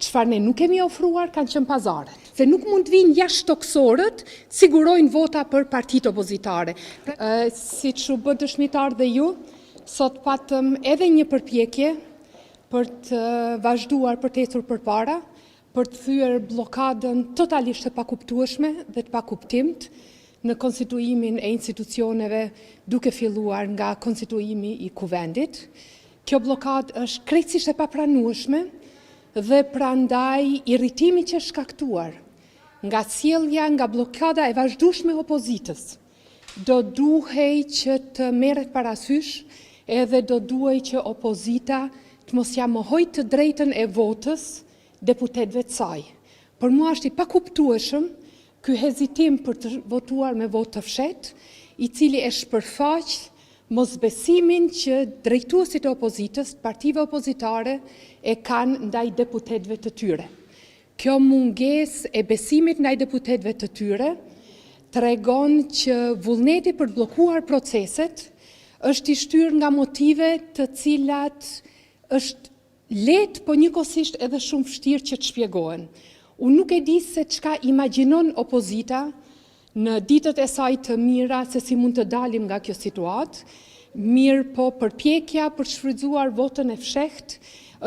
Çfarë ne nuk kemi ofruar kanë qenë pazaret. Se nuk mund të vinë jashtë toksorët, sigurojnë vota për partitë opozitare. Siç u bë dëshmitar dhe ju, sot patëm edhe një përpjekje për të vazhduar për të ecur përpara, për të thyer bllokadën totalisht të pakuptueshme dhe të pakuptimt në konstituimin e institucioneve, duke filluar nga konstituimi i kuvendit. Kjo bllokadë është krejtësisht e papranueshme dhe prandaj irritimi që është shkaktuar nga sjellja, nga bllokada e vazhdueshme e opozitës, do duhej që të merret parasysh edhe do duhej që opozita të mos ja mohojë të drejtën e votës deputetëve të saj. Për mua është i pakuptueshëm ky hezitim për të votuar me votë të fshehtë, i cili e shpërfaq mosbesimin që drejtuesit e opozitës, partive opozitare e kanë ndaj deputetëve të tyre. Kjo mungesë e besimit ndaj deputetëve të tyre tregon që vullneti për të bllokuar proceset është i shtyrë nga motive të cilat është lehtë, po njëkohësisht edhe shumë vështirë që të shpjegohen. Unë nuk e di se çka imagjinon opozita në ditët e saj të mira se si mund të dalim nga kjo situatë, mirë po përpjekja për të shfrytzuar votën e fshehtë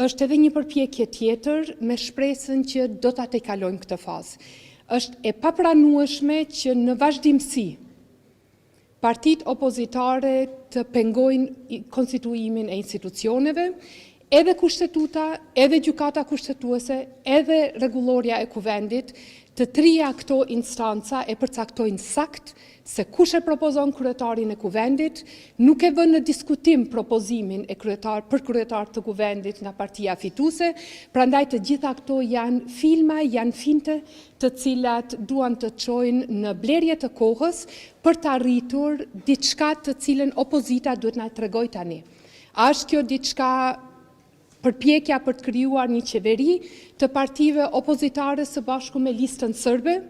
është edhe një përpjekje tjetër me shpresën që do ta tejkalojmë këtë fazë. Është e papranueshme që në vazhdimsi partitë opozitare të pengojnë konstituimin e institucioneve, edhe kushtetuta, edhe gjykata kushtetuese, edhe rregulloria e kuvendit, të trija këto instanca e përcaktojnë sakt se kush e propozon kryetarin e kuvendit, nuk e vën në diskutim propozimin e për kryetar të kuvendit nga partia fituese, prandaj të gjitha këto janë filma, janë finte të cilat duan të çojnë në blerje të kohës për të arritur diçka të cilën opozita duhet na tregojë tani. A është kjo diçka përpjekja për të krijuar një qeveri të partive opozitare së bashku me listën serbe?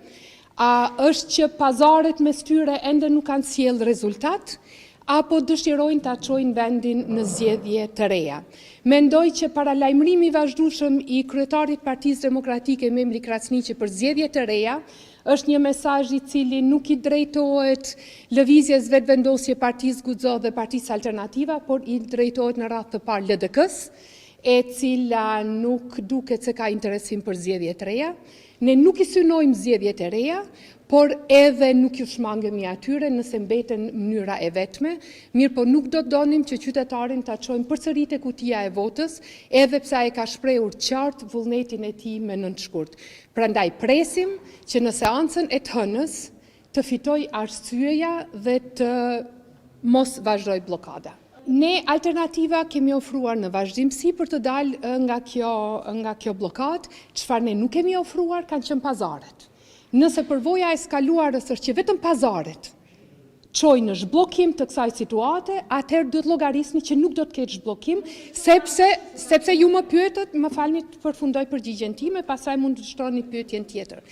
A është që pazaret mes tyre ende nuk kanë sjellë rezultat, apo dëshirojnë ta çojnë vendin në zgjedhje të reja? Mendoj që paralajmërimi i vazhdueshëm i kryetarit Partisë Demokratike Memli Krasniqi për zgjedhje të reja është një mesazh i cili nuk i drejtohet lëvizjes vetëvendosje Partisë Guxo dhe Partisë Alternativa, por i drejtohet në radhë të parë LDK-s, e cila nuk duket se ka interesim për zgjedhje të reja. Ne nuk i synojmë zgjedhje të reja, por edhe nuk ju shmangemi atyre nëse mbeten mënyra e vetme, mirë po nuk do të donim që qytetarin ta çojmë përsëri te kutia e votës, edhe pse ai ka shprehur qartë vullnetin e tij me nëntshkurt. Prandaj presim që në seancën e të hënës të fitoj arsyeja dhe të mos vazhdoj bllokada. Ne Alternativa kemi ofruar në vazhdimsi për të dalë nga kjo bllokadë. Çfarë ne nuk kemi ofruar kanë qenë pazaret. Nëse përvoja e skaluarës është që vetëm pazaret çojnë në zhbllokim të kësaj situate, atëherë duhet llogarisni që nuk do të ketë zhbllokim, sepse ju më pyetët, më falni të përfundoj përgjigjen time, pastaj mund të shtroni pyetjen tjetër.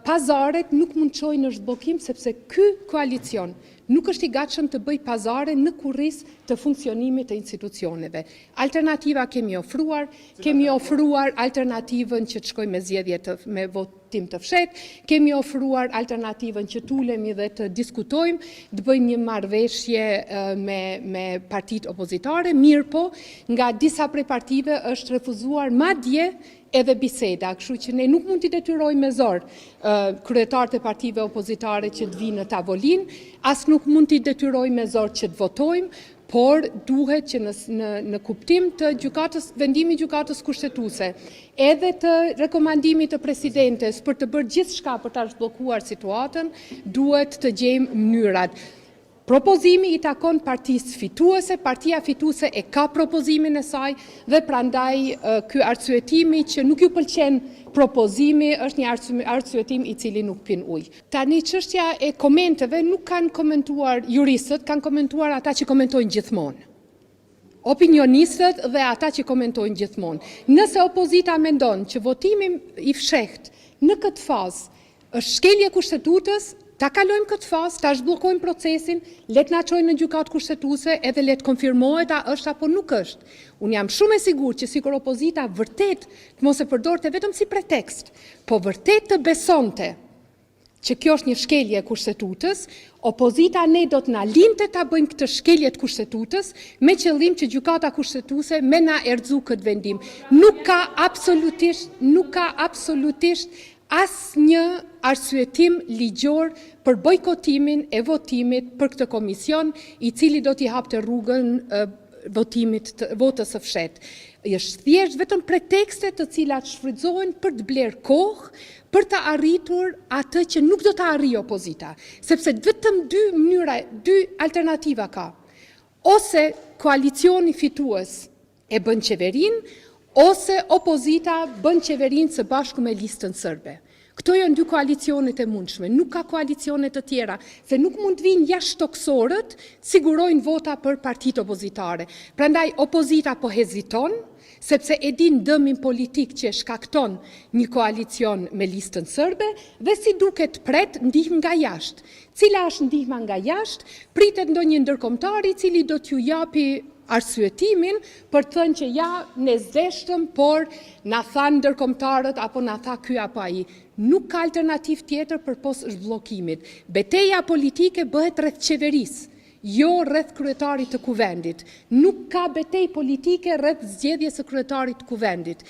Pazaret nuk mund çojnë në zhbllokim sepse ky koalicion nuk është i gatshëm të bëj pazare në kurrizë të funksionimit të institucioneve. Alternativa kemi ofruar alternativën që të shkojmë me zgjedhje me votim të fshehtë, kemi ofruar alternativën që tulemi dhe të diskutojmë, të bëjmë një marrëveshje me partitë opozitare, mirë po, nga disa prej partive është refuzuar madje edhe biseda, kështu që ne nuk mund t'i detyrojmë me zor kryetarët e partive opozitare që të vinë në tavolinë, as nuk mund t'i detyrojmë me zor që të votojmë, por duhet që në kuptim të vendimi gjykatës kushtetuese, edhe të rekomandimit të presidentes për të bërë gjithçka për ta zhbllokuar situatën, duhet të gjejmë mënyrat. Propozimi i takon partisë fituese, partia fituese e ka propozimin e saj dhe prandaj ky arsyetimi që nuk ju pëlqen propozimi është një arsyetim i cili nuk pin ujë. Tani çështja e komenteve nuk kanë komentuar juristët, kanë komentuar ata që komentojnë gjithmonë. Opinionistët dhe ata që komentojnë gjithmonë. Nëse opozita mendon që votimi i fshehtë në këtë fazë është shkelje kushtetutës, ta kalojmë këtë fazë, ta zhbllokojmë procesin, let na çojnë në gjykatë kushtetuese edhe let konfirmohet a është apo nuk është. Unë jam shumë e sigurt që sikur opozita vërtet të mos e përdorte vetëm si pretekst, po vërtet të besonte që kjo është një shkelje e kushtetutës, opozita ne do të na linte ta bëjmë këtë shkelje të kushtetutës me qëllim që gjykata kushtetuese me na erxu këtë vendim. Nuk ka absolutisht asnjë arsyetim ligjor për bojkotimin e votimit për këtë komision, i cili do t'i hapte rrugën votës së fshehtë. Është thjesht vetëm pretekste të cilat shfrytëzohen për të blerë kohë, për të arritur atë që nuk do të arrijë opozita, sepse vetëm dy alternativa ka. Ose koalicioni fitues e bën qeverinë, ose opozita bën qeverinë së bashku me listën serbe. Këto janë dy koalicionet e mundshme, nuk ka koalicione të tjera, se nuk mund të vinë jashtëtokësorët sigurojnë vota për partitë opozitare. Prandaj opozita po heziton, sepse e din dëmin politik që shkakton një koalicion me listën serbe dhe si duket pret ndihmë nga jashtë. Cila është ndihma nga jashtë? Pritet ndonjë ndërkombëtar i cili do t'ju japi arsyetimin për të thënë që ja ne zdeshtëm, por na thanë ndërkombëtarët apo na tha ky apo ai. Nuk ka alternativë tjetër përpos zhbllokimit. Betejë politike bëhet rreth qeverisë, jo rreth kryetarit të kuvendit. Nuk ka betejë politike rreth zgjedhjes së kryetarit të kuvendit.